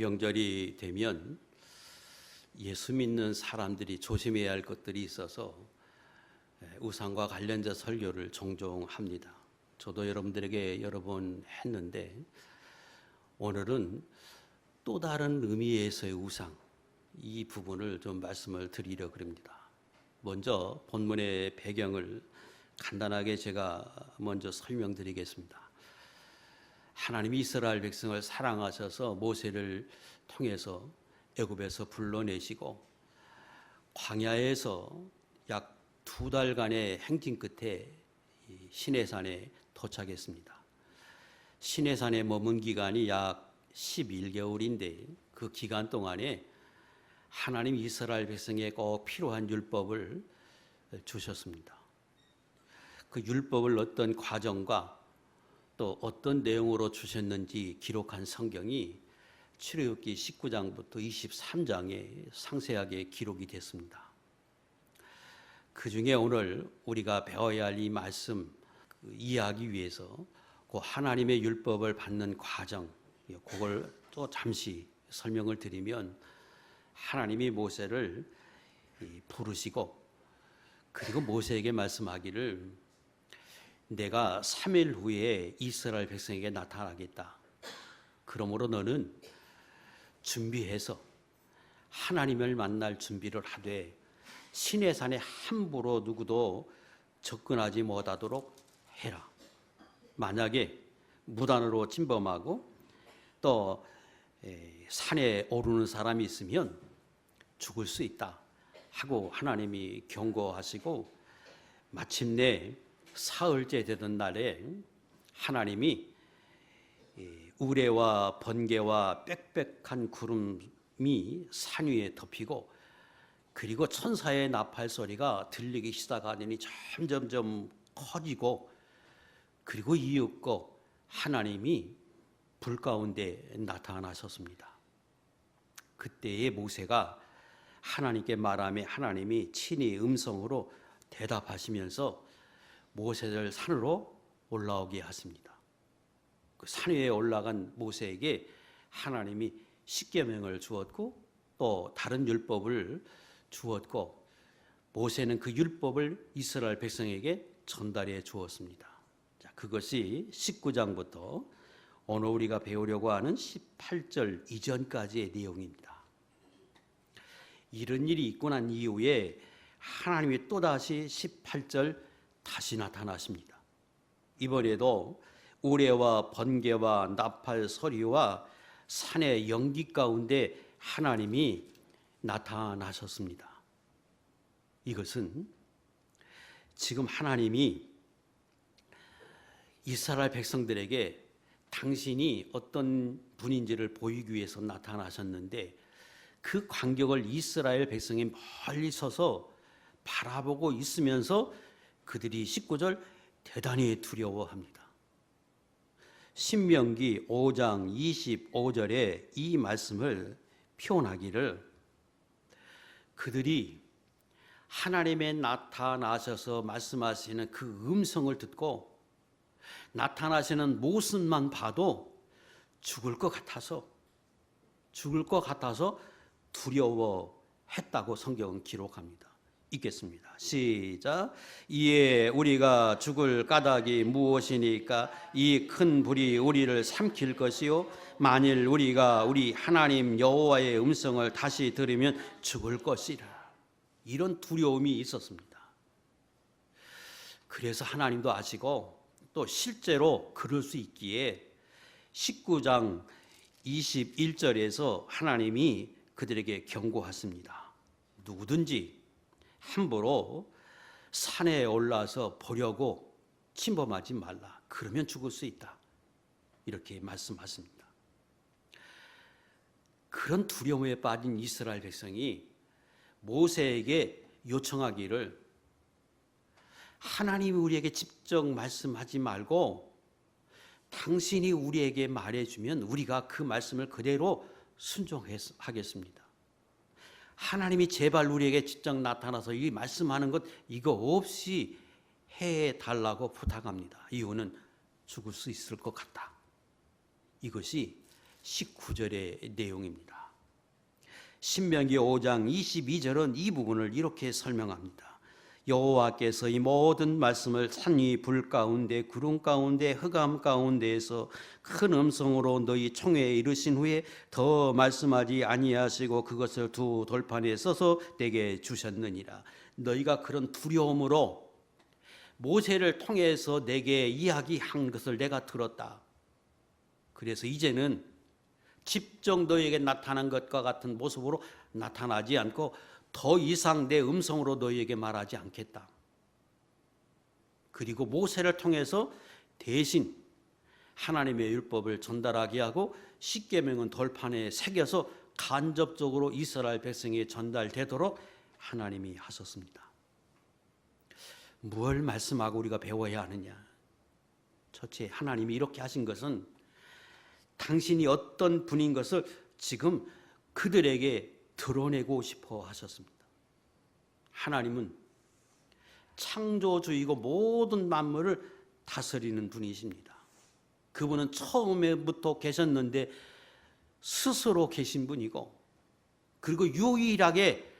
명절이 되면 예수 믿는 사람들이 조심해야 할 것들이 있어서 우상과 관련된 설교를 종종 합니다. 저도 여러분들에게 여러 번 했는데 오늘은 또 다른 의미에서의 우상, 이 부분을 좀 말씀을 드리려고 합니다. 먼저 본문의 배경을 간단하게 제가 먼저 설명드리겠습니다. 하나님이 이스라엘 백성을 사랑하셔서 모세를 통해서 애굽에서 불러내시고 광야에서 약 2달간의 행진 끝에 시내산에 도착했습니다. 시내산에 머문 기간이 약 11개월인데 그 기간 동안에 하나님 이스라엘 백성에 꼭 필요한 율법을 주셨습니다. 그 율법을 어떤 과정과 또 어떤 내용으로 주셨는지 기록한 성경이 출애굽기 19장부터 23장에 상세하게 기록이 됐습니다. 그 중에 오늘 우리가 배워야 할 이 말씀 이해하기 위해서 그 하나님의 율법을 받는 과정, 그걸 또 잠시 설명을 드리면, 하나님이 모세를 부르시고 그리고 모세에게 말씀하기를 내가 3일 후에 이스라엘 백성에게 나타나겠다. 그러므로 너는 준비해서 하나님을 만날 준비를 하되 시내산에 함부로 누구도 접근하지 못하도록 해라. 만약에 무단으로 침범하고 또 산에 오르는 사람이 있으면 죽을 수 있다 하고 하나님이 경고하시고, 마침내 사흘째 되던 날에 하나님이 우레와 번개와 빽빽한 구름이 산 위에 덮이고 그리고 천사의 나팔 소리가 들리기 시작하더니 점점점 커지고 그리고 이윽고 하나님이 불 가운데 나타나셨습니다. 그때의 모세가 하나님께 말하며 하나님이 친히 음성으로 대답하시면서 모세를 산으로 올라오게 하십니다. 그 산 위에 올라간 모세에게 하나님이 십계명을 주었고 또 다른 율법을 주었고, 모세는 그 율법을 이스라엘 백성에게 전달해 주었습니다. 자, 그것이 19장부터 오늘 우리가 배우려고 하는 18절 이전까지의 내용입니다. 이런 일이 있고 난 이후에 하나님이 또다시 18절 다시 나타나십니다. 이번에도 우레와 번개와 나팔 소리와 산의 연기 가운데 하나님이 나타나셨습니다. 이것은 지금 하나님이 이스라엘 백성들에게 당신이 어떤 분인지를 보이기 위해서 나타나셨는데, 그 광경을 이스라엘 백성이 멀리 서서 바라보고 있으면서 그들이 19절 대단히 두려워합니다. 신명기 5장 25절에 이 말씀을 표현하기를, 그들이 하나님의 나타나셔서 말씀하시는 그 음성을 듣고 나타나시는 모습만 봐도 죽을 것 같아서 두려워했다고 성경은 기록합니다. 읽겠습니다. 시작. 이에 우리가 죽을 까닭이 무엇이니까? 이 큰 불이 우리를 삼킬 것이요 만일 우리가 우리 하나님 여호와의 음성을 다시 들으면 죽을 것이라. 이런 두려움이 있었습니다. 그래서 하나님도 아시고 또 실제로 그럴 수 있기에 19장 21절에서 하나님이 그들에게 경고하십니다. 누구든지 함부로 산에 올라서 보려고 침범하지 말라. 그러면 죽을 수 있다. 이렇게 말씀하십니다. 그런 두려움에 빠진 이스라엘 백성이 모세에게 요청하기를, 하나님이 우리에게 직접 말씀하지 말고 당신이 우리에게 말해주면 우리가 그 말씀을 그대로 순종하겠습니다. 하나님이 제발 우리에게 직접 나타나서 이 말씀하는 것 이거 없이 해달라고 부탁합니다. 이유는 죽을 수 있을 것 같다. 이것이 19절의 내용입니다. 신명기 5장 22절은 이 부분을 이렇게 설명합니다. 여호와께서 이 모든 말씀을 산 위 불 가운데 구름 가운데 흑암 가운데에서 큰 음성으로 너희 총회에 이르신 후에 더 말씀하지 아니하시고 그것을 두 돌판에 써서 내게 주셨느니라. 너희가 그런 두려움으로 모세를 통해서 내게 이야기한 것을 내가 들었다. 그래서 이제는 직접 너희에게 나타난 것과 같은 모습으로 나타나지 않고 더 이상 내 음성으로 너희에게 말하지 않겠다. 그리고 모세를 통해서 대신 하나님의 율법을 전달하게 하고 십계명은 돌판에 새겨서 간접적으로 이스라엘 백성에 전달되도록 하나님이 하셨습니다. 무엇을 말씀하고 우리가 배워야 하느냐? 첫째, 하나님이 이렇게 하신 것은 당신이 어떤 분인 것을 지금 그들에게 드러내고 싶어 하셨습니다. 하나님은 창조주이고 모든 만물을 다스리는 분이십니다. 그분은 처음에부터 계셨는데 스스로 계신 분이고, 그리고 유일하게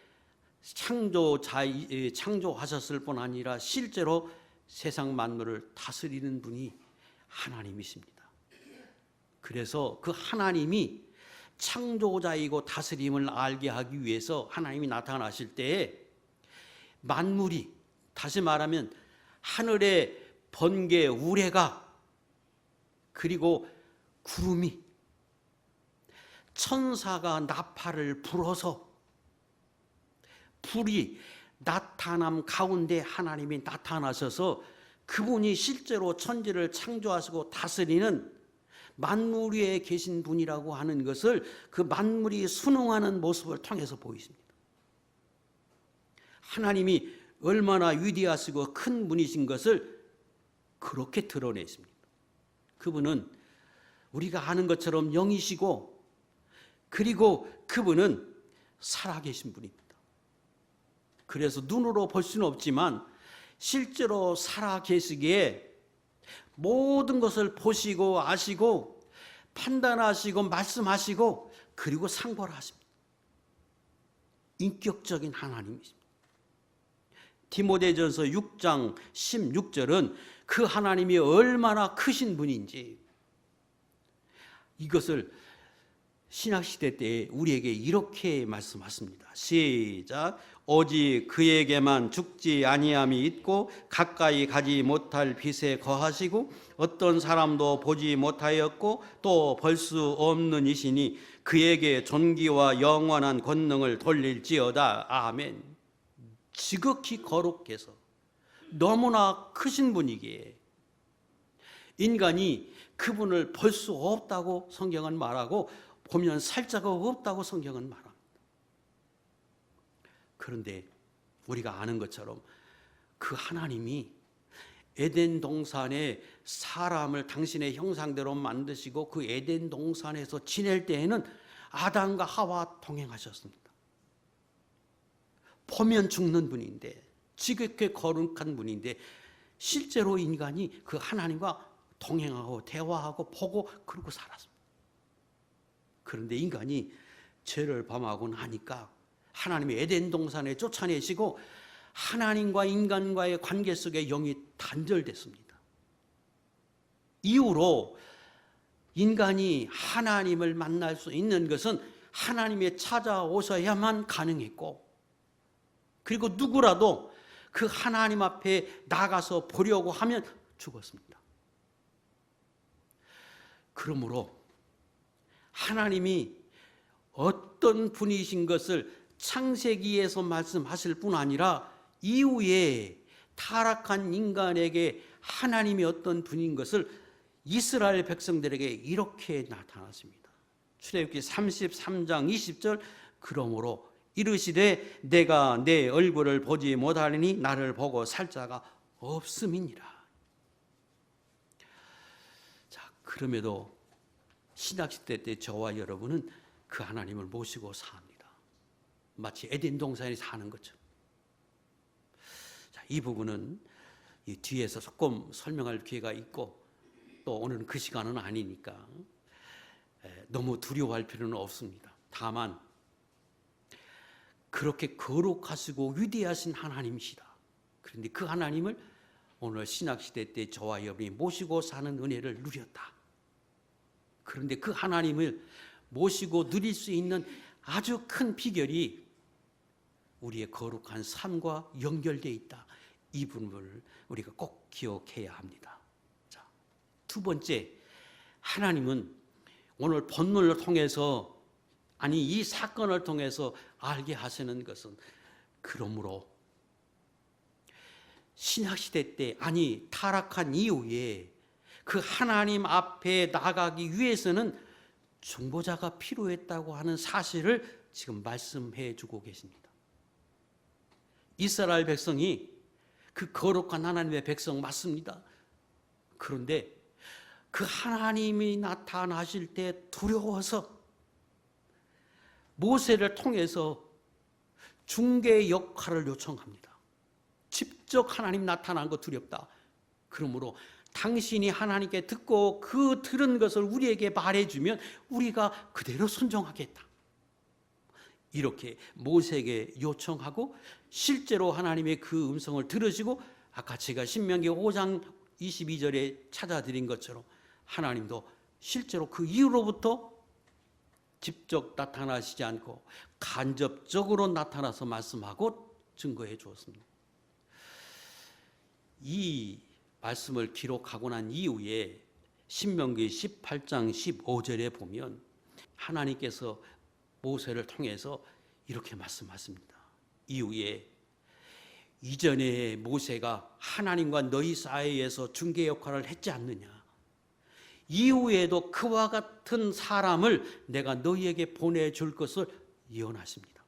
창조하셨을 뿐 아니라 실제로 세상 만물을 다스리는 분이 하나님이십니다. 그래서 그 하나님이 창조자이고 다스림을 알게 하기 위해서 하나님이 나타나실 때에 만물이, 다시 말하면 하늘의 번개, 우레가, 그리고 구름이, 천사가 나팔을 불어서 불이 나타남 가운데 하나님이 나타나셔서 그분이 실제로 천지를 창조하시고 다스리는 만물 위에 계신 분이라고 하는 것을 그 만물이 순응하는 모습을 통해서 보이십니다. 하나님이 얼마나 위대하시고 큰 분이신 것을 그렇게 드러내십니다. 그분은 우리가 아는 것처럼 영이시고, 그리고 그분은 살아계신 분입니다. 그래서 눈으로 볼 수는 없지만 실제로 살아계시기에 모든 것을 보시고 아시고 판단하시고 말씀하시고 그리고 상고를 하십니다. 인격적인 하나님이십니다. 디모데전서 6장 16절은 그 하나님이 얼마나 크신 분인지 이것을 신약시대 때 우리에게 이렇게 말씀하십니다. 시작. 오직 그에게만 죽지 아니함이 있고 가까이 가지 못할 빛에 거하시고 어떤 사람도 보지 못하였고 또 볼 수 없는 이시니 그에게 존귀와 영원한 권능을 돌릴지어다. 아멘. 지극히 거룩해서 너무나 크신 분이기에 인간이 그분을 볼 수 없다고 성경은 말하고 보면 살 자가 없다고 성경은 말합니다. 그런데 우리가 아는 것처럼 그 하나님이 에덴 동산에 사람을 당신의 형상대로 만드시고 그 에덴 동산에서 지낼 때에는 아담과 하와 동행하셨습니다. 보면 죽는 분인데, 지극히 거룩한 분인데 실제로 인간이 그 하나님과 동행하고 대화하고 보고 그러고 살았습니다. 그런데 인간이 죄를 범하고 나니까 하나님이 에덴 동산에 쫓아내시고 하나님과 인간과의 관계 속에 영이 단절됐습니다. 이후로 인간이 하나님을 만날 수 있는 것은 하나님이 찾아오셔야만 가능했고, 그리고 누구라도 그 하나님 앞에 나가서 보려고 하면 죽었습니다. 그러므로 하나님이 어떤 분이신 것을 창세기에서 말씀하실 뿐 아니라 이후에 타락한 인간에게 하나님이 어떤 분인 것을 이스라엘 백성들에게 이렇게 나타났습니다. 출애굽기 33장 20절. 그러므로 이르시되 내가 내 얼굴을 보지 못하리니 나를 보고 살 자가 없음이니라. 자, 그럼에도 신약시대 때 저와 여러분은 그 하나님을 모시고 삽니다. 마치 에덴 동산에 사는 것처럼. 자, 이 부분은 이 뒤에서 조금 설명할 기회가 있고 또 오늘은 그 시간은 아니니까 너무 두려워할 필요는 없습니다. 다만 그렇게 거룩하시고 위대하신 하나님이시다. 그런데 그 하나님을 오늘 신약시대 때 저와 여러분이 모시고 사는 은혜를 누렸다. 그런데 그 하나님을 모시고 누릴 수 있는 아주 큰 비결이 우리의 거룩한 삶과 연결되어 있다. 이 부분을 우리가 꼭 기억해야 합니다. 자, 두 번째, 하나님은 오늘 본문을 통해서, 아니 이 사건을 통해서 알게 하시는 것은, 그러므로 신약시대 때, 아니 타락한 이후에 그 하나님 앞에 나가기 위해서는 중보자가 필요했다고 하는 사실을 지금 말씀해 주고 계십니다. 이스라엘 백성이 그 거룩한 하나님의 백성 맞습니다. 그런데 그 하나님이 나타나실 때 두려워서 모세를 통해서 중개 역할을 요청합니다. 직접 하나님 나타난 거 두렵다. 그러므로 당신이 하나님께 듣고 그 들은 것을 우리에게 말해주면 우리가 그대로 순종하겠다. 이렇게 모세에게 요청하고 실제로 하나님의 그 음성을 들으시고, 아까 제가 신명기 5장 22절에 찾아드린 것처럼 하나님도 실제로 그 이후로부터 직접 나타나시지 않고 간접적으로 나타나서 말씀하고 증거해 주었습니다. 이 말씀을 기록하고 난 이후에 신명기 18장 15절에 보면 하나님께서 모세를 통해서 이렇게 말씀하십니다. 이후에 이전에 모세가 하나님과 너희 사이에서 중개 역할을 했지 않느냐. 이후에도 그와 같은 사람을 내가 너희에게 보내줄 것을 예언하십니다.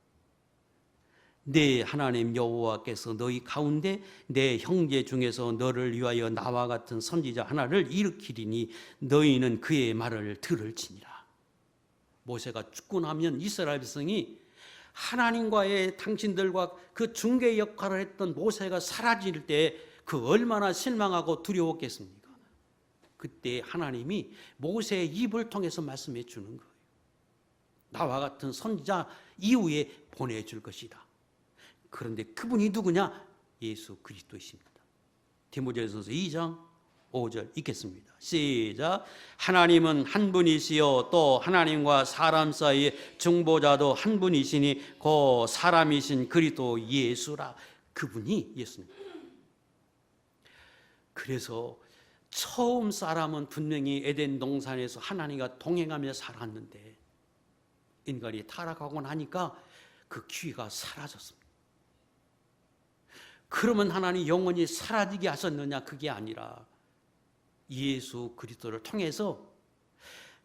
내 하나님 여호와께서 너희 가운데 내 형제 중에서 너를 위하여 나와 같은 선지자 하나를 일으키리니 너희는 그의 말을 들을지니라. 모세가 죽고 나면 이스라엘 백성이 하나님과의 당신들과 그 중개 역할을 했던 모세가 사라질 때 그 얼마나 실망하고 두려웠겠습니까? 그때 하나님이 모세의 입을 통해서 말씀해 주는 거예요. 나와 같은 선지자 이후에 보내줄 것이다. 그런데 그분이 누구냐? 예수 그리스도이십니다. 디모데전서 2장 5절 읽겠습니다. 시작. 하나님은 한 분이시요 또 하나님과 사람 사이의 중보자도 한 분이시니 그 사람이신 그리스도 예수라. 그분이 예수입니다. 그래서 처음 사람은 분명히 에덴 동산에서 하나님과 동행하며 살았는데 인간이 타락하고 나니까 그 기회가 사라졌습니다. 그러면 하나님 영원히 사라지게 하셨느냐? 그게 아니라 예수 그리스도를 통해서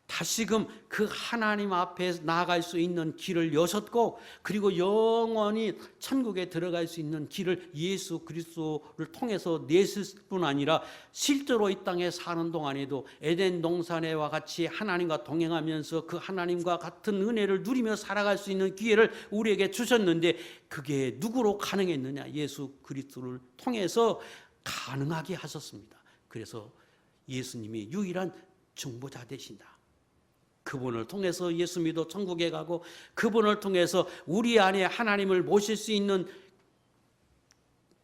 다시금 그 하나님 앞에 나아갈 수 있는 길을 여셨고, 그리고 영원히 천국에 들어갈 수 있는 길을 예수 그리스도를 통해서 내실 뿐 아니라 실제로 이 땅에 사는 동안에도 에덴 동산에와 같이 하나님과 동행하면서 그 하나님과 같은 은혜를 누리며 살아갈 수 있는 기회를 우리에게 주셨는데, 그게 누구로 가능했느냐? 예수 그리스도를 통해서 가능하게 하셨습니다. 그래서 예수님이 유일한 중보자 되신다. 그분을 통해서 예수 믿어 천국에 가고, 그분을 통해서 우리 안에 하나님을 모실 수 있는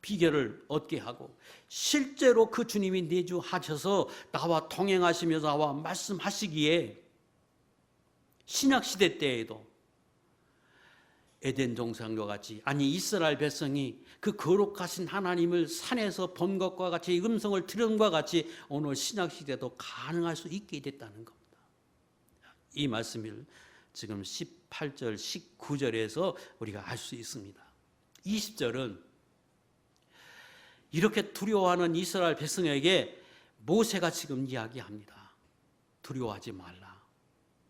비결을 얻게 하고, 실제로 그 주님이 내주하셔서 나와 동행하시면서 나와 말씀하시기에 신약시대 때에도 에덴 동산과 같이, 아니 이스라엘 백성이 그 거룩하신 하나님을 산에서 본 것과 같이, 음성을 들은 것과 같이 오늘 신약시대도 가능할 수 있게 됐다는 겁니다. 이 말씀을 지금 18절 19절에서 우리가 알 수 있습니다. 20절은 이렇게 두려워하는 이스라엘 백성에게 모세가 지금 이야기합니다. 두려워하지 말라.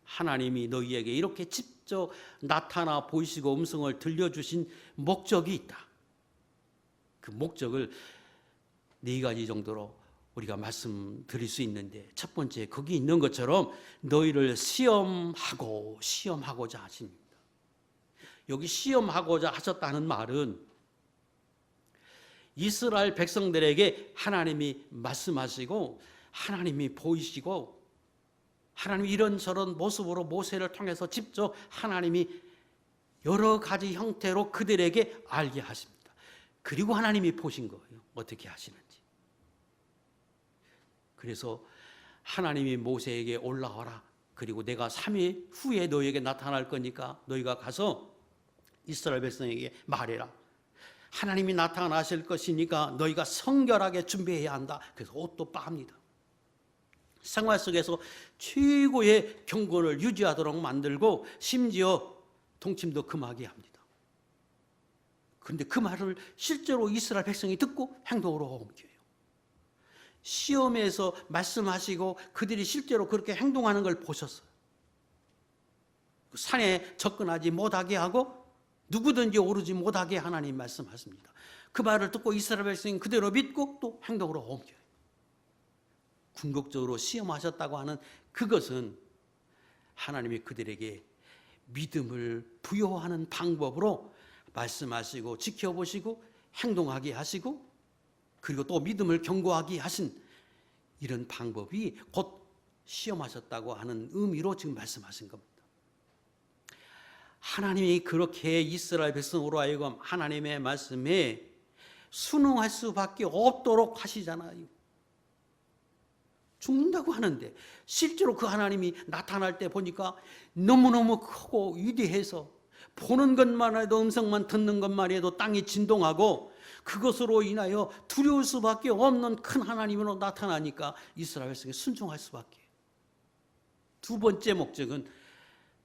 하나님이 너희에게 이렇게 직접 나타나 보이시고 음성을 들려주신 목적이 있다. 그 목적을 4가지 정도로 우리가 말씀드릴 수 있는데, 첫 번째, 거기 있는 것처럼 너희를 시험하고자 하십니다. 여기 시험하고자 하셨다는 말은 이스라엘 백성들에게 하나님이 말씀하시고 하나님이 보이시고 하나님이 이런저런 모습으로 모세를 통해서 직접 하나님이 여러 가지 형태로 그들에게 알게 하십니다. 그리고 하나님이 보신 거예요. 어떻게 하시는지. 그래서 하나님이 모세에게 올라와라. 그리고 내가 3일 후에 너희에게 나타날 거니까 너희가 가서 이스라엘 백성에게 말해라. 하나님이 나타나실 것이니까 너희가 성결하게 준비해야 한다. 그래서 옷도 빱니다. 생활 속에서 최고의 경건을 유지하도록 만들고 심지어 동침도 금하게 합니다. 그런데 그 말을 실제로 이스라엘 백성이 듣고 행동으로 옮겨요. 시험에서 말씀하시고 그들이 실제로 그렇게 행동하는 걸 보셨어요. 산에 접근하지 못하게 하고 누구든지 오르지 못하게 하나님 말씀하십니다. 그 말을 듣고 이스라엘 백성이 그대로 믿고 또 행동으로 옮겨요. 궁극적으로 시험하셨다고 하는 그것은 하나님이 그들에게 믿음을 부여하는 방법으로 말씀하시고 지켜보시고 행동하게 하시고 그리고 또 믿음을 견고하게 하신 이런 방법이 곧 시험하셨다고 하는 의미로 지금 말씀하신 겁니다. 하나님이 그렇게 이스라엘 백성으로 하여금 하나님의 말씀에 순응할 수밖에 없도록 하시잖아요. 죽는다고 하는데 실제로 그 하나님이 나타날 때 보니까 너무너무 크고 위대해서 보는 것만 해도 음성만 듣는 것만 해도 땅이 진동하고 그것으로 인하여 두려울 수밖에 없는 큰 하나님으로 나타나니까 이스라엘 백성이 순종할 수밖에. 두 번째 목적은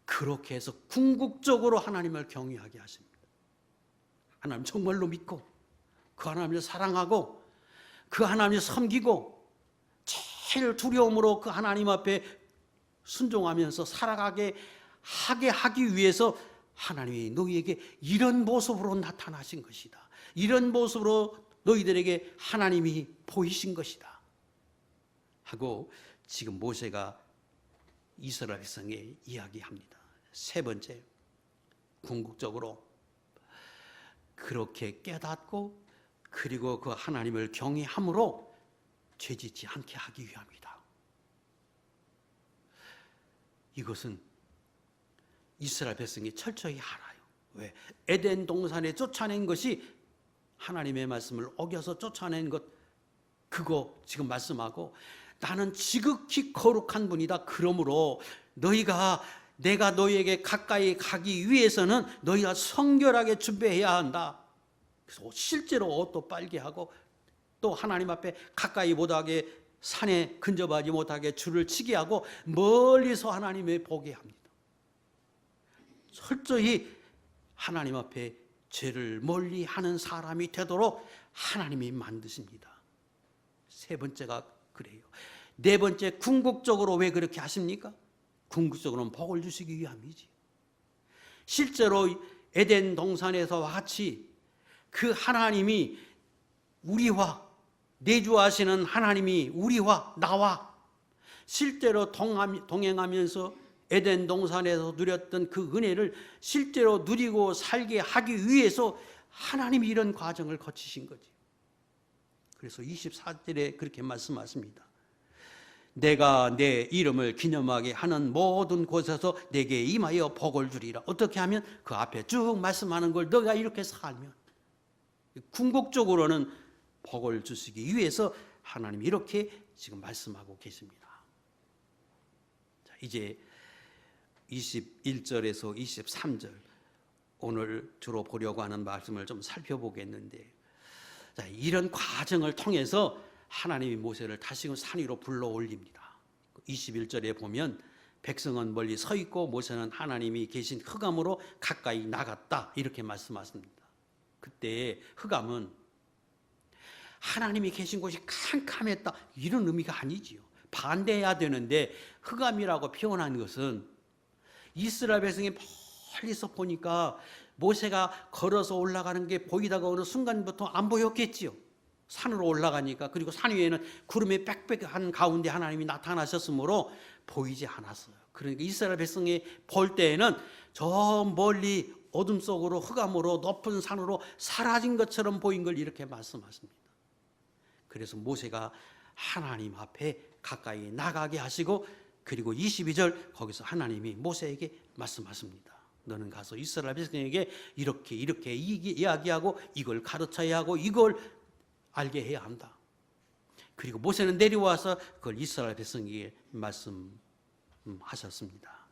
그렇게 해서 궁극적으로 하나님을 경외하게 하십니다. 하나님 정말로 믿고 그 하나님을 사랑하고 그 하나님을 섬기고 제일 두려움으로 그 하나님 앞에 순종하면서 살아가게 하기 위해서 하나님이 너희에게 이런 모습으로 나타나신 것이다. 이런 모습으로 너희들에게 하나님이 보이신 것이다. 하고 지금 모세가 이스라엘 백성에 이야기합니다. 세 번째, 궁극적으로 그렇게 깨닫고 그리고 그 하나님을 경외함으로 죄짓지 않게 하기 위함이다. 이것은 이스라엘 백성이 철저히 알아요. 왜? 에덴 동산에 쫓아낸 것이 하나님의 말씀을 어겨서 쫓아낸 것, 그거 지금 말씀하고 나는 지극히 거룩한 분이다. 그러므로 내가 너희에게 가까이 가기 위해서는 너희가 성결하게 준비해야 한다. 그래서 실제로 옷도 빨게 하고 또 하나님 앞에 가까이 못하게 산에 근접하지 못하게 줄을 치게 하고 멀리서 하나님을 보게 합니다. 철저히 하나님 앞에 죄를 멀리 하는 사람이 되도록 하나님이 만드십니다. 세 번째가 그래요. 네 번째, 궁극적으로 왜 그렇게 하십니까? 궁극적으로는 복을 주시기 위함이지. 실제로 에덴 동산에서와 같이 그 하나님이 우리와 내주하시는 하나님이 우리와 나와 실제로 동행하면서 에덴 동산에서 누렸던 그 은혜를 실제로 누리고 살게 하기 위해서 하나님이 이런 과정을 거치신 거지. 그래서 24절에 그렇게 말씀하십니다. 내가 내 이름을 기념하게 하는 모든 곳에서 내게 임하여 복을 주리라. 어떻게 하면? 그 앞에 쭉 말씀하는 걸 너가 이렇게 살면. 궁극적으로는 복을 주시기 위해서 하나님이 이렇게 지금 말씀하고 계십니다. 자, 이제 21절에서 23절 오늘 주로 보려고 하는 말씀을 좀 살펴보겠는데, 자, 이런 과정을 통해서 하나님이 모세를 다시금 산 위로 불러 올립니다. 21절에 보면 백성은 멀리 서 있고 모세는 하나님이 계신 흑암으로 가까이 나갔다 이렇게 말씀하십니다. 그때 흑암은 하나님이 계신 곳이 캄캄했다 이런 의미가 아니지요. 반대해야 되는데 흑암이라고 표현한 것은 이스라엘 백성이 멀리서 보니까 모세가 걸어서 올라가는 게 보이다가 어느 순간부터 안 보였겠지요. 산으로 올라가니까. 그리고 산 위에는 구름이 빽빽한 가운데 하나님이 나타나셨으므로 보이지 않았어요. 그러니까 이스라엘 백성이 볼 때에는 저 멀리 어둠 속으로 흑암으로 높은 산으로 사라진 것처럼 보인 걸 이렇게 말씀하십니다. 그래서 모세가 하나님 앞에 가까이 나가게 하시고 그리고 22절 거기서 하나님이 모세에게 말씀하십니다. 너는 가서 이스라엘 백성에게 이렇게 이야기하고 이걸 가르쳐야 하고 이걸 알게 해야 한다. 그리고 모세는 내려와서 그걸 이스라엘 백성에게 말씀하셨습니다.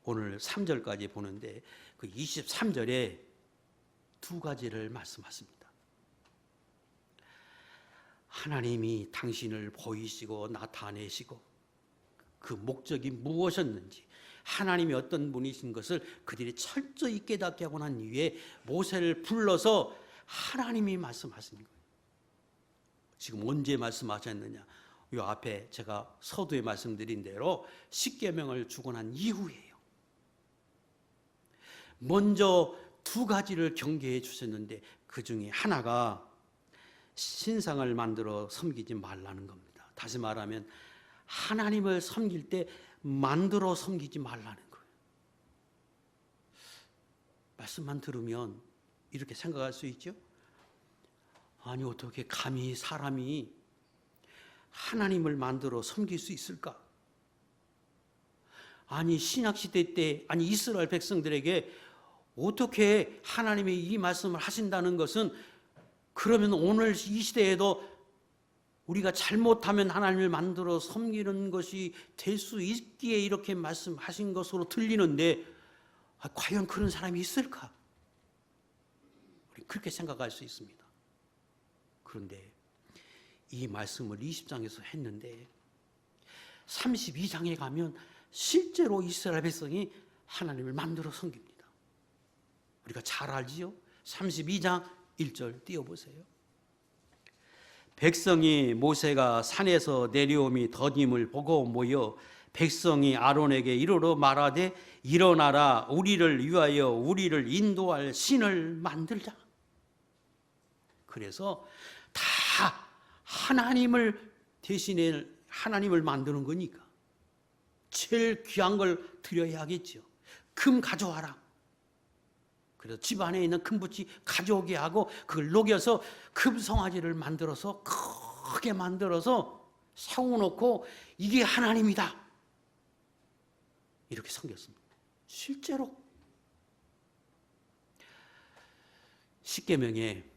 오늘 3절까지 보는데 그 23절에 두 가지를 말씀하십니다. 하나님이 당신을 보이시고 나타내시고 그 목적이 무엇이었는지, 하나님이 어떤 분이신 것을 그들이 철저히 깨닫게 하고 난 이후에 모세를 불러서 하나님이 말씀하신 거예요. 지금 언제 말씀하셨느냐? 이 앞에 제가 서두에 말씀드린 대로 십계명을 주고 난 이후에요. 먼저 두 가지를 경계해 주셨는데 그 중에 하나가 신상을 만들어 섬기지 말라는 겁니다. 다시 말하면 하나님을 섬길 때 만들어 섬기지 말라는 거예요. 말씀만 들으면 이렇게 생각할 수 있죠? 아니 어떻게 감히 사람이 하나님을 만들어 섬길 수 있을까? 아니 신약시대 때 이스라엘 백성들에게 어떻게 하나님이 이 말씀을 하신다는 것은 그러면 오늘 이 시대에도 우리가 잘못하면 하나님을 만들어 섬기는 것이 될 수 있기에 이렇게 말씀하신 것으로 들리는데 과연 그런 사람이 있을까? 우리 그렇게 생각할 수 있습니다. 그런데 이 말씀을 20장에서 했는데 32장에 가면 실제로 이스라엘 백성이 하나님을 만들어 섬깁니다. 우리가 잘 알지요? 32장 1절 띄워보세요. 백성이 모세가 산에서 내려옴이 더딤을 보고 모여 백성이 아론에게 이르러 말하되 일어나라 우리를 위하여 우리를 인도할 신을 만들자. 그래서 다 하나님을 대신에 하나님을 만드는 거니까 제일 귀한 걸 드려야 하겠죠. 금 가져와라. 그래서 집 안에 있는 금붙이 가져오게 하고 그걸 녹여서 금송아지를 만들어서 크게 만들어서 세워놓고 이게 하나님이다. 이렇게 섬겼습니다. 실제로 십계명에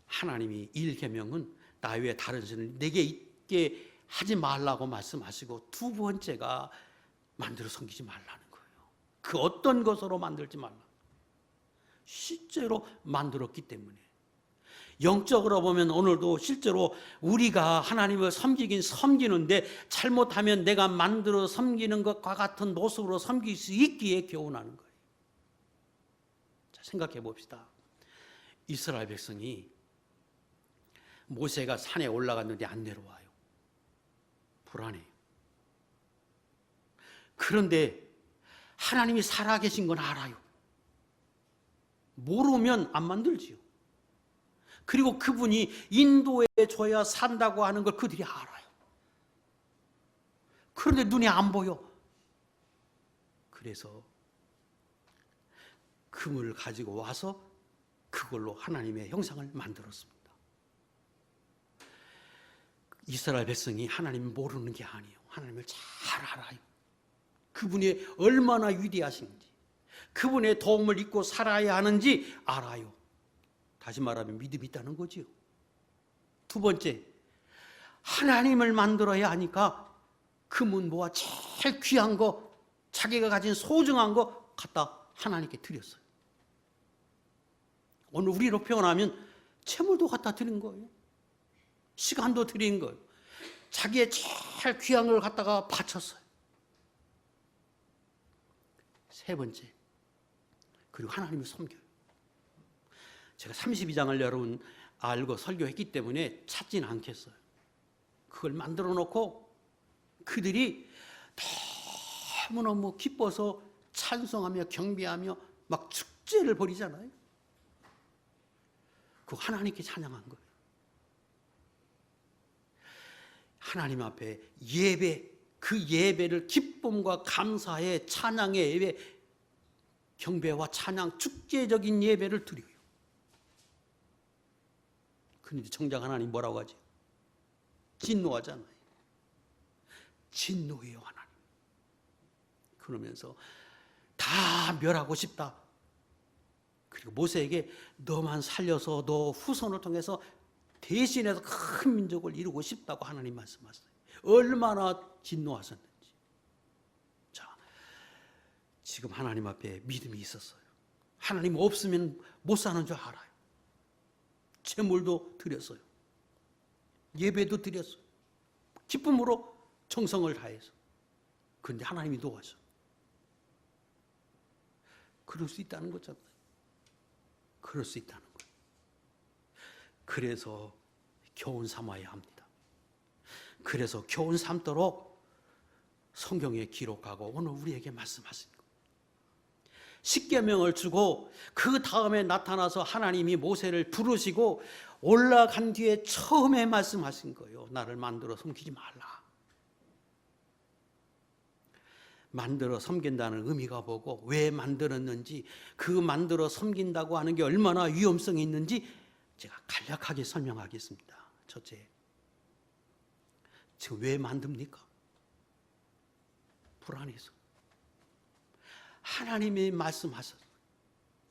하나님이 1계명은 나 외에 다른 신을 내게 있게 하지 말라고 말씀하시고 두 번째가 만들어 섬기지 말라는 거예요. 그 어떤 것으로 만들지 말라. 실제로 만들었기 때문에 영적으로 보면 오늘도 실제로 우리가 하나님을 섬기긴 섬기는데 잘못하면 내가 만들어 섬기는 것과 같은 모습으로 섬길 수 있기에 교훈하는 거예요. 자, 생각해 봅시다. 이스라엘 백성이 모세가 산에 올라갔는데 안 내려와요. 불안해요. 그런데 하나님이 살아계신 건 알아요. 모르면 안 만들지요. 그리고 그분이 인도해 줘야 산다고 하는 걸 그들이 알아요. 그런데 눈에 안 보여. 그래서 금을 가지고 와서 그걸로 하나님의 형상을 만들었습니다. 이스라엘 백성이 하나님을 모르는 게 아니에요. 하나님을 잘 알아요. 그분이 얼마나 위대하신지, 그분의 도움을 잊고 살아야 하는지 알아요. 다시 말하면 믿음이 있다는 거지요. 두 번째, 하나님을 만들어야 하니까 금은 뭐가 제일 귀한 거, 자기가 가진 소중한 거 갖다 하나님께 드렸어요. 오늘 우리로 표현하면 채물도 갖다 드린 거예요. 시간도 드린 거예요. 자기의 제일 귀한 걸 갖다가 바쳤어요. 세 번째, 그리고 하나님을 섬겨요. 제가 32장을 여러분 알고 설교했기 때문에 찾지는 않겠어요. 그걸 만들어 놓고 그들이 너무너무 기뻐서 찬송하며 경배하며 막 축제를 벌이잖아요. 그거 하나님께 찬양한 거예요. 하나님 앞에 예배, 그 예배를 기쁨과 감사의 찬양의 예배, 경배와 찬양, 축제적인 예배를 드려요. 그런데 정작 하나님 뭐라고 하지? 진노하잖아요. 진노해요, 하나님. 그러면서 다 멸하고 싶다. 그리고 모세에게 너만 살려서 너 후손을 통해서 대신해서 큰 민족을 이루고 싶다고 하나님 말씀하셨어요. 얼마나 진노하셨는지. 자, 지금 하나님 앞에 믿음이 있었어요. 하나님 없으면 못 사는 줄 알아요. 제물도 드렸어요. 예배도 드렸어요. 기쁨으로 정성을 다해서. 그런데 하나님이 도와줘. 그럴 수 있다는 거잖아요. 그럴 수 있다는 거예요. 그래서 교훈 삼아야 합니다. 그래서 교훈 삼도록 성경에 기록하고 오늘 우리에게 말씀하신 거예요. 십계명을 주고 그 다음에 나타나서 하나님이 모세를 부르시고 올라간 뒤에 처음에 말씀하신 거예요. 나를 만들어 섬기지 말라. 만들어 섬긴다는 의미가 뭐고 왜 만들었는지, 그 만들어 섬긴다고 하는 게 얼마나 위험성이 있는지 제가 간략하게 설명하겠습니다. 첫째, 지금 왜 만듭니까? 불안해서. 하나님이 말씀하셨어요.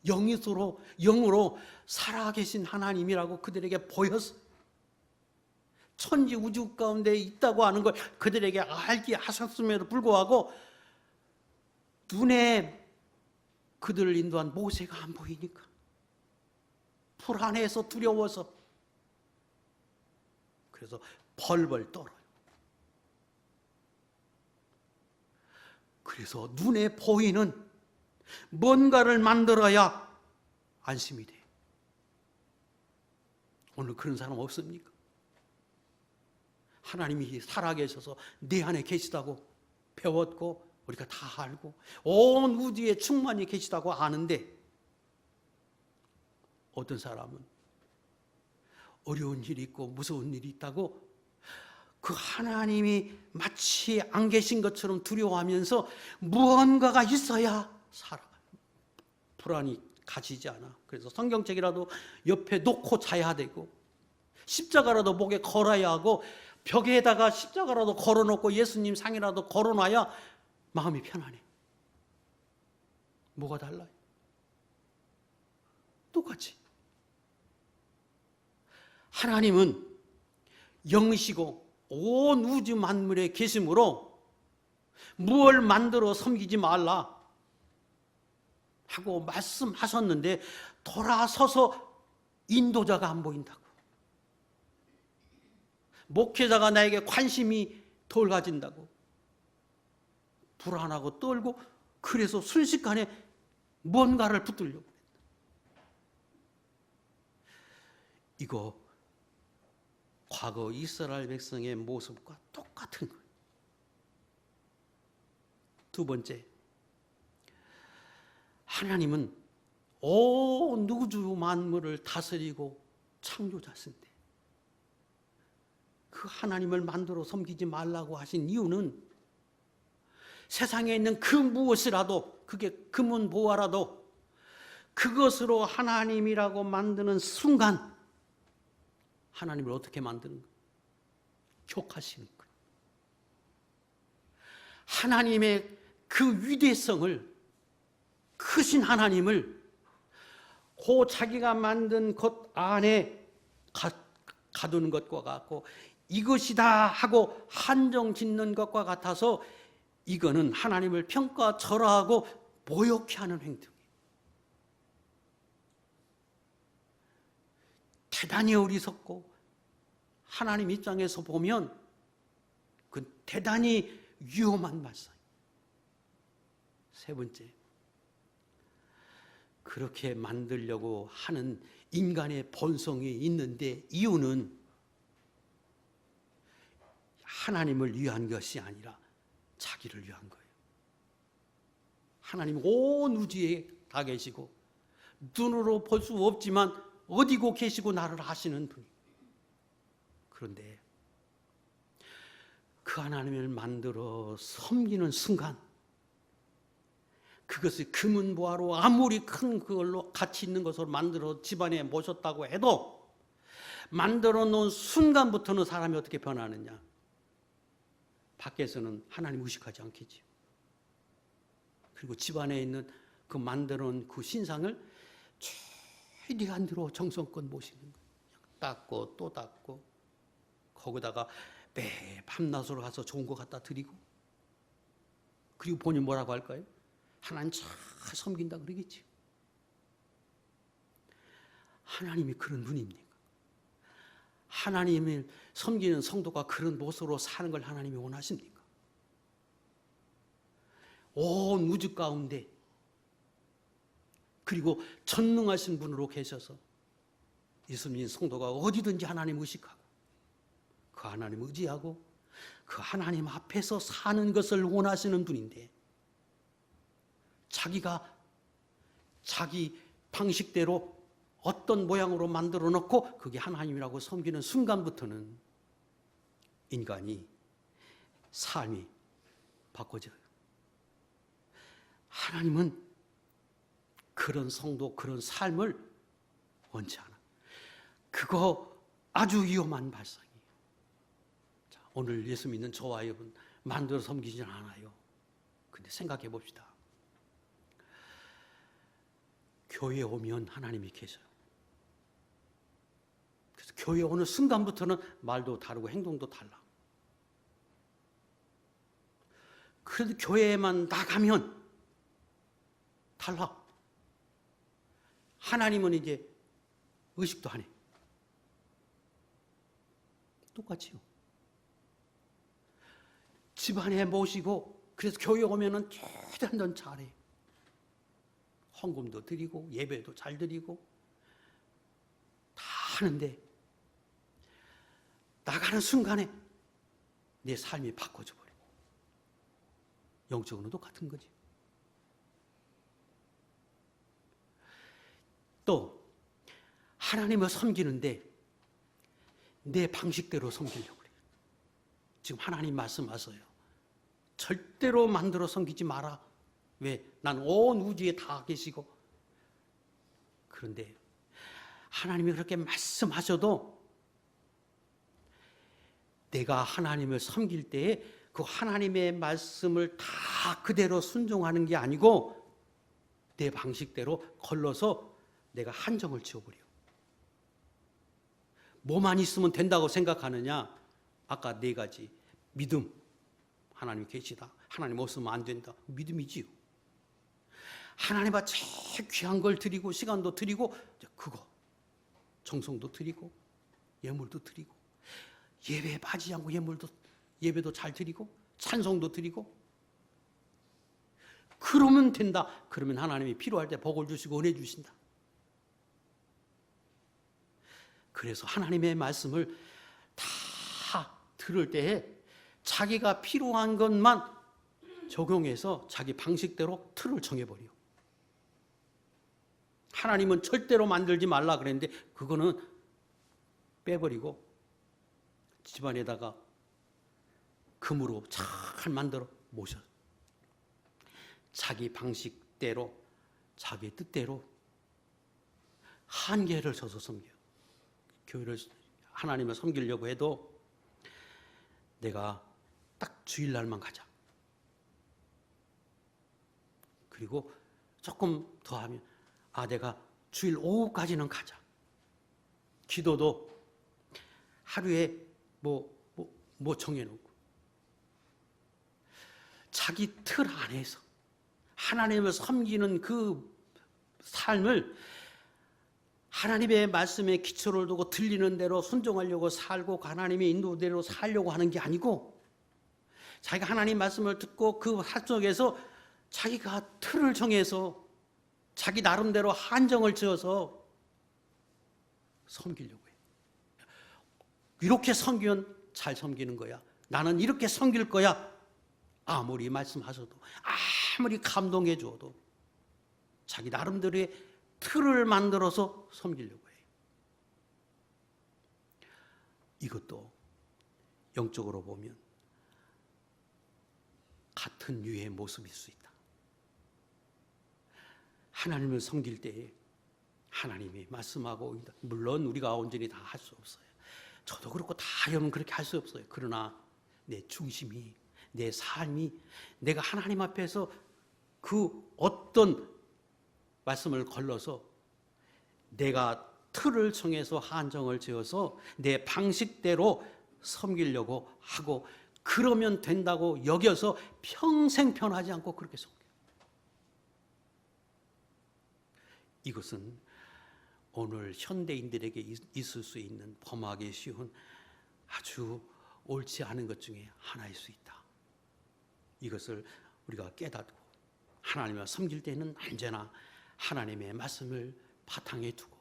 영으로 살아계신 하나님이라고 그들에게 보였어요. 천지 우주 가운데 있다고 하는 걸 그들에게 알게 하셨음에도 불구하고 눈에 그들을 인도한 모세가 안 보이니까 불안해서 두려워서 그래서 벌벌 떨어요. 그래서 눈에 보이는 뭔가를 만들어야 안심이 돼요. 오늘 그런 사람 없습니까? 하나님이 살아계셔서 내 안에 계시다고 배웠고 우리가 다 알고 온 우주에 충만히 계시다고 아는데 어떤 사람은 어려운 일이 있고 무서운 일이 있다고 그 하나님이 마치 안 계신 것처럼 두려워하면서 무언가가 있어야 살아가요. 불안이 가지지 않아. 그래서 성경책이라도 옆에 놓고 자야 되고 십자가라도 목에 걸어야 하고 벽에다가 십자가라도 걸어놓고 예수님 상이라도 걸어놔야 마음이 편안해. 뭐가 달라요? 똑같이. 하나님은 영이시고 온 우주 만물에 계심으로 무엇을 만들어 섬기지 말라 하고 말씀하셨는데 돌아서서 인도자가 안 보인다고. 목회자가 나에게 관심이 덜 가진다고. 불안하고 떨고 그래서 순식간에 뭔가를 붙들려고 했다. 이거 과거 이스라엘 백성의 모습과 똑같은 거예요. 두 번째, 하나님은 온 우주 만물을 다스리고 창조자신데 그 하나님을 만들어 섬기지 말라고 하신 이유는 세상에 있는 그 무엇이라도 그게 금은 보화라도 그것으로 하나님이라고 만드는 순간 하나님을 어떻게 만드는 거예요? 격하시는 거예요. 하나님의 그 위대성을 크신 하나님을 그 자기가 만든 것 안에 가두는 것과 같고 이것이다 하고 한정 짓는 것과 같아서 이거는 하나님을 평가절하하고 모욕해 하는 행동이에요. 대단히 어리석고 하나님 입장에서 보면 그 대단히 위험한 말씀이에요. 세 번째, 그렇게 만들려고 하는 인간의 본성이 있는데 이유는 하나님을 위한 것이 아니라 자기를 위한 거예요. 하나님 온 우주에 다 계시고 눈으로 볼 수 없지만 어디고 계시고 나를 아시는 분이. 그런데 그 하나님을 만들어 섬기는 순간 그것을 금은보화로 아무리 큰 그걸로 가치 있는 것으로 만들어 집안에 모셨다고 해도 만들어 놓은 순간부터는 사람이 어떻게 변하느냐? 밖에서는 하나님 의식하지 않겠지요. 그리고 집안에 있는 그 만들어 놓은 그 신상을 최대한 대로 정성껏 모시는 거예요. 닦고 또 닦고, 거기다가 매 밤낮으로 가서 좋은 거 갖다 드리고, 그리고 본인 뭐라고 할까요? 하나님 잘 섬긴다 그러겠지. 하나님이 그런 분입니까? 하나님을 섬기는 성도가 그런 모습으로 사는 걸 하나님이 원하십니까? 온 우주 가운데, 그리고 전능하신 분으로 계셔서 예수님 성도가 어디든지 하나님 의식하고 그 하나님 의지하고 그 하나님 앞에서 사는 것을 원하시는 분인데, 자기가 자기 방식대로 어떤 모양으로 만들어 놓고 그게 하나님이라고 섬기는 순간부터는 인간이 삶이 바꿔져요. 하나님은 그런 성도, 그런 삶을 원치 않아. 그거 아주 위험한 발상이에요. 자, 오늘 예수 믿는 저와 여러분 만들어 섬기지 않아요. 근데 생각해 봅시다. 교회에 오면 하나님이 계셔요. 그래서 교회에 오는 순간부터는 말도 다르고 행동도 달라. 그래도 교회에만 나가면 달라. 하나님은 이제 의식도 안 해. 똑같이요. 집안에 모시고, 그래서 교회 오면은 최대한 잘해. 헌금도 드리고 예배도 잘 드리고 다 하는데, 나가는 순간에 내 삶이 바꿔져 버려. 영적으로도 똑같은 거지. 또 하나님을 섬기는데 내 방식대로 섬기려고 그래요. 지금 하나님 말씀하세요. 절대로 만들어 섬기지 마라. 왜? 난 온 우주에 다 계시고. 그런데 하나님이 그렇게 말씀하셔도 내가 하나님을 섬길 때에 그 하나님의 말씀을 다 그대로 순종하는 게 아니고 내 방식대로 걸러서 내가 한정을 지어버려. 뭐만 있으면 된다고 생각하느냐? 아까 네 가지. 믿음, 하나님 계시다. 하나님 없으면 안 된다. 믿음이지요. 하나님 앞에 제일 귀한 걸 드리고 시간도 드리고 그거 정성도 드리고 예물도 드리고 예배에 빠지지 않고 예배도 잘 드리고 찬송도 드리고 그러면 된다. 그러면 하나님이 필요할 때 복을 주시고 은혜 주신다. 그래서 하나님의 말씀을 다 들을 때에 자기가 필요한 것만 적용해서 자기 방식대로 틀을 정해버려. 하나님은 절대로 만들지 말라 그랬는데 그거는 빼버리고 집안에다가 금으로 잘 만들어 모셔. 자기 방식대로 자기 뜻대로 한계를 서서 섬겨요. 교회를 하나님을 섬기려고 해도 내가 딱 주일날만 가자. 그리고 조금 더 하면 내가 주일 오후까지는 가자. 기도도 하루에 뭐 정해놓고 자기 틀 안에서 하나님을 섬기는 그 삶을 하나님의 말씀에 기초를 두고 들리는 대로 순종하려고 살고 하나님의 인도대로 살려고 하는 게 아니고 자기가 하나님 말씀을 듣고 그 속에서 자기가 틀을 정해서 자기 나름대로 한정을 지어서 섬기려고 해요. 이렇게 섬기면 잘 섬기는 거야. 나는 이렇게 섬길 거야. 아무리 말씀하셔도 아무리 감동해 줘도 자기 나름대로의 틀을 만들어서 섬기려고 해요. 이것도 영적으로 보면 같은 유의 모습일 수 있다. 하나님을 섬길 때에 하나님이 말씀하고 물론 우리가 온전히 다 할 수 없어요. 저도 그렇고 다 여러분 그렇게 할 수 없어요. 그러나 내 중심이 내 삶이 내가 하나님 앞에서 그 어떤 말씀을 걸러서 내가 틀을 정해서 한정을 지어서 내 방식대로 섬기려고 하고 그러면 된다고 여겨서 평생 변하지 않고 그렇게 섬겨요. 이것은 오늘 현대인들에게 있을 수 있는 범하기 쉬운 아주 옳지 않은 것 중에 하나일 수 있다. 이것을 우리가 깨닫고 하나님을 섬길 때는 언제나 하나님의 말씀을 바탕에 두고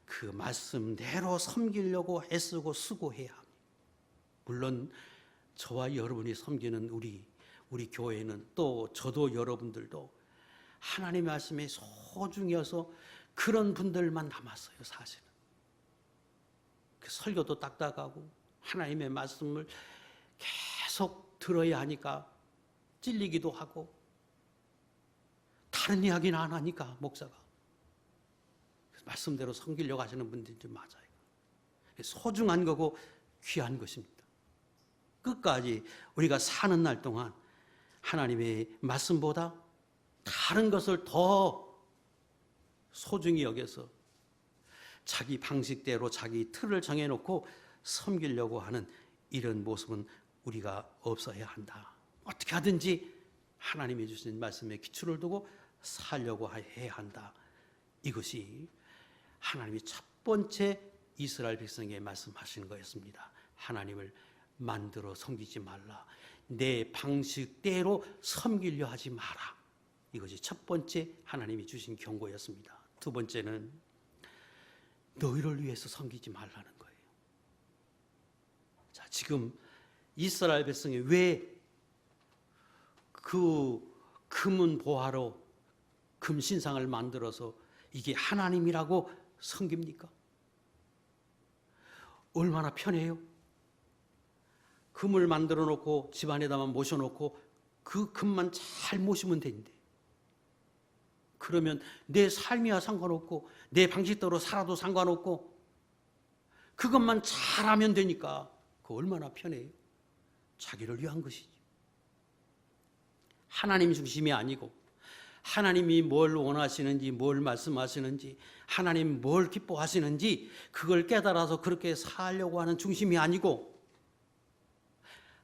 그 말씀대로 섬기려고 애쓰고 수고해야 합니다. 물론 저와 여러분이 섬기는 우리 교회는 또 저도 여러분들도 하나님의 말씀에 소중히 여서 그런 분들만 남았어요. 사실은 설교도 딱딱하고 하나님의 말씀을 계속 들어야 하니까 찔리기도 하고 다른 이야기는 안 하니까 목사가 말씀대로 섬기려고 하시는 분들이 맞아요. 소중한 거고 귀한 것입니다. 끝까지 우리가 사는 날 동안 하나님의 말씀보다 다른 것을 더 소중히 여겨서 자기 방식대로 자기 틀을 정해놓고 섬기려고 하는 이런 모습은 우리가 없어야 한다. 어떻게 하든지 하나님이 주신 말씀에 기초를 두고 살려고 해야 한다. 이것이 하나님이 첫 번째 이스라엘 백성에게 말씀하시는 거였습니다. 하나님을 만들어 섬기지 말라. 내 방식대로 섬기려 하지 마라. 이것이 첫 번째 하나님이 주신 경고였습니다. 두 번째는 너희를 위해서 섬기지 말라는 거예요. 자, 지금 이스라엘 백성이 왜 그 금은 보화로 금 신상을 만들어서 이게 하나님이라고 섬깁니까? 얼마나 편해요? 금을 만들어 놓고 집안에다만 모셔놓고 그 금만 잘 모시면 되는데 그러면 내 삶이야 상관없고 내 방식대로 살아도 상관없고 그것만 잘하면 되니까 그거 얼마나 편해요? 자기를 위한 것이지. 하나님 중심이 아니고 하나님이 뭘 원하시는지 뭘 말씀하시는지 하나님 뭘 기뻐하시는지 그걸 깨달아서 그렇게 살려고 하는 중심이 아니고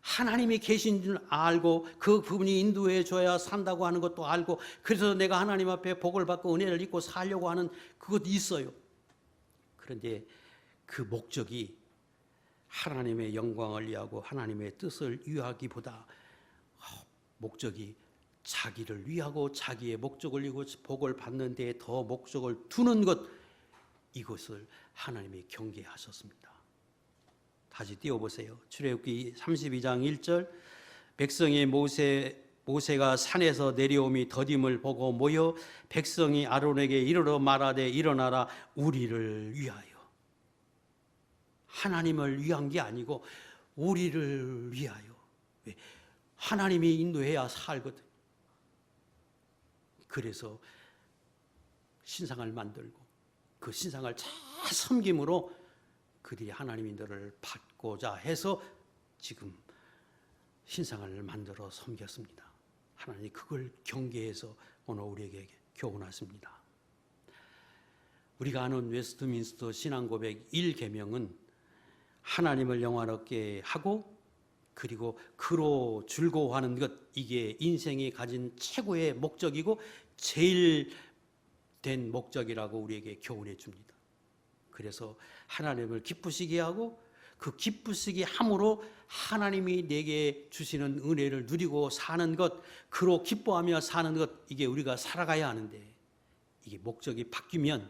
하나님이 계신 줄 알고 그 부분이 인도해 줘야 산다고 하는 것도 알고 그래서 내가 하나님 앞에 복을 받고 은혜를 입고 살려고 하는 그것도 있어요. 그런데 그 목적이 하나님의 영광을 위하고 하나님의 뜻을 위하기보다 목적이 자기를 위하고 자기의 목적을 위하고 복을 받는 데에 더 목적을 두는 것, 이것을 하나님이 경계하셨습니다. 다시 띄워보세요. 출애굽기 32장 1절 백성이 모세가 산에서 내려옴이 더딤을 보고 모여 백성이 아론에게 이르러 말하되 일어나라 우리를 위하여. 하나님을 위한 게 아니고 우리를 위하여. 왜? 하나님이 인도해야 살거든. 그래서 신상을 만들고 그 신상을 잘 섬김으로 그들이 하나님의 너를 받고자 해서 지금 신상을 만들어 섬겼습니다. 하나님이 그걸 경계해서 오늘 우리에게 교훈하십니다. 우리가 아는 웨스트민스터 신앙고백 1계명은 하나님을 영화롭게 하고 그리고 그로 즐거워하는 것, 이게 인생이 가진 최고의 목적이고 제일 된 목적이라고 우리에게 교훈해 줍니다. 그래서 하나님을 기쁘시게 하고 그 기쁘시게 함으로 하나님이 내게 주시는 은혜를 누리고 사는 것, 그로 기뻐하며 사는 것, 이게 우리가 살아가야 하는데 이게 목적이 바뀌면,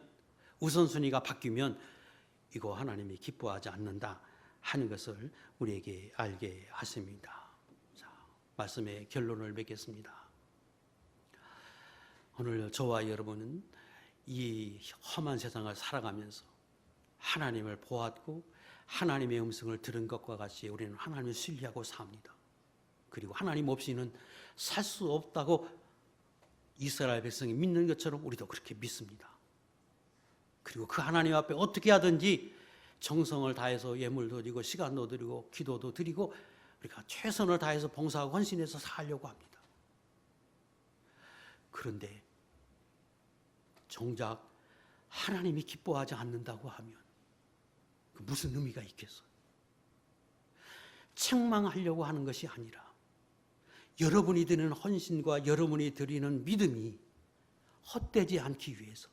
우선순위가 바뀌면 이거 하나님이 기뻐하지 않는다 하는 것을 우리에게 알게 하십니다. 자, 말씀의 결론을 맺겠습니다. 오늘 저와 여러분은 이 험한 세상을 살아가면서 하나님을 보았고 하나님의 음성을 들은 것과 같이 우리는 하나님을 신뢰하고 삽니다. 그리고 하나님 없이는 살 수 없다고 이스라엘 백성이 믿는 것처럼 우리도 그렇게 믿습니다. 그리고 그 하나님 앞에 어떻게 하든지 정성을 다해서 예물도 드리고 시간도 드리고 기도도 드리고 우리가 최선을 다해서 봉사하고 헌신해서 살려고 합니다. 그런데 정작 하나님이 기뻐하지 않는다고 하면 무슨 의미가 있겠어요? 책망하려고 하는 것이 아니라 여러분이 드리는 헌신과 여러분이 드리는 믿음이 헛되지 않기 위해서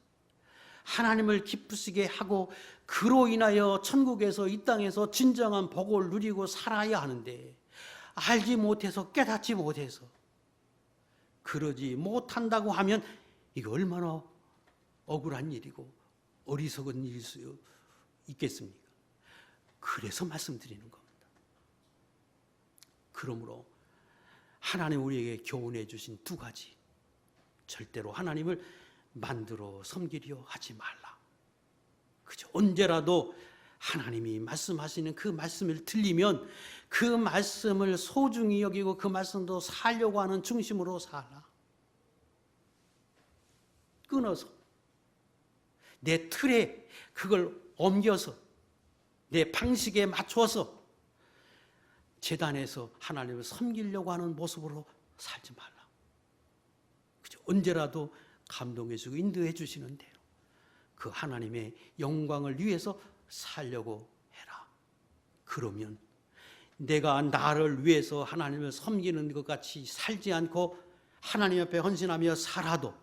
하나님을 기쁘시게 하고 그로 인하여 천국에서 이 땅에서 진정한 복을 누리고 살아야 하는데 알지 못해서 깨닫지 못해서 그러지 못한다고 하면 이거 얼마나 억울한 일이고 어리석은 일일 수 있겠습니까? 그래서 말씀드리는 겁니다. 그러므로 하나님 우리에게 교훈해 주신 두 가지, 절대로 하나님을 만들어 섬기려 하지 말라. 그저 언제라도 하나님이 말씀하시는 그 말씀을 들리면 그 말씀을 소중히 여기고 그 말씀도 살려고 하는 중심으로 살라. 끊어서 내 틀에 그걸 옮겨서 내 방식에 맞춰서 제단에서 하나님을 섬기려고 하는 모습으로 살지 말라. 그저 언제라도 감동해 주고 인도해 주시는 대로 그 하나님의 영광을 위해서 살려고 해라. 그러면 내가 나를 위해서 하나님을 섬기는 것 같이 살지 않고 하나님 앞에 헌신하며 살아도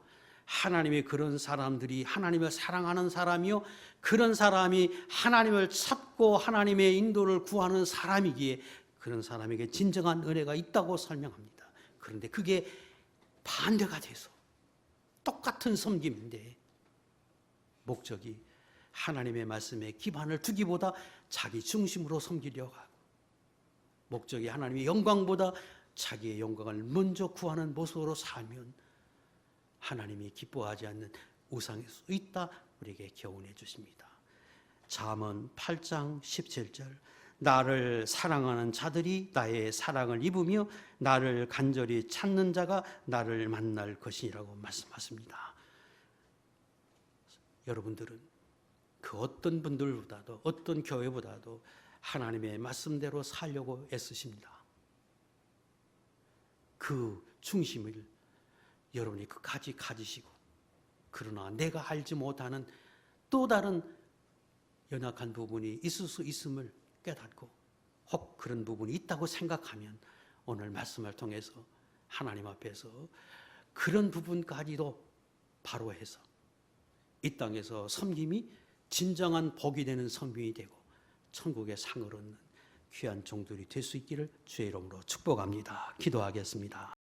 하나님의 그런 사람들이 하나님을 사랑하는 사람이요, 그런 사람이 하나님을 찾고 하나님의 인도를 구하는 사람이기에 그런 사람에게 진정한 은혜가 있다고 설명합니다. 그런데 그게 반대가 돼서 똑같은 섬김인데 목적이 하나님의 말씀에 기반을 두기보다 자기 중심으로 섬기려고 하고 목적이 하나님의 영광보다 자기의 영광을 먼저 구하는 모습으로 살면 하나님이 기뻐하지 않는 우상일 수 있다, 우리에게 교훈해 주십니다. 잠언 8장 17절, 나를 사랑하는 자들이 나의 사랑을 입으며 나를 간절히 찾는 자가 나를 만날 것이라고 말씀하십니다. 여러분들은 그 어떤 분들보다도 어떤 교회보다도 하나님의 말씀대로 살려고 애쓰십니다. 그 중심을 여러분이 끝까지 가지시고, 그러나 내가 알지 못하는 또 다른 연약한 부분이 있을 수 있음을 깨닫고 혹 그런 부분이 있다고 생각하면 오늘 말씀을 통해서 하나님 앞에서 그런 부분까지도 바로 해서 이 땅에서 섬김이 진정한 복이 되는 섬김이 되고 천국의 상을 얻는 귀한 종들이 될 수 있기를 주의 이름으로 축복합니다. 기도하겠습니다.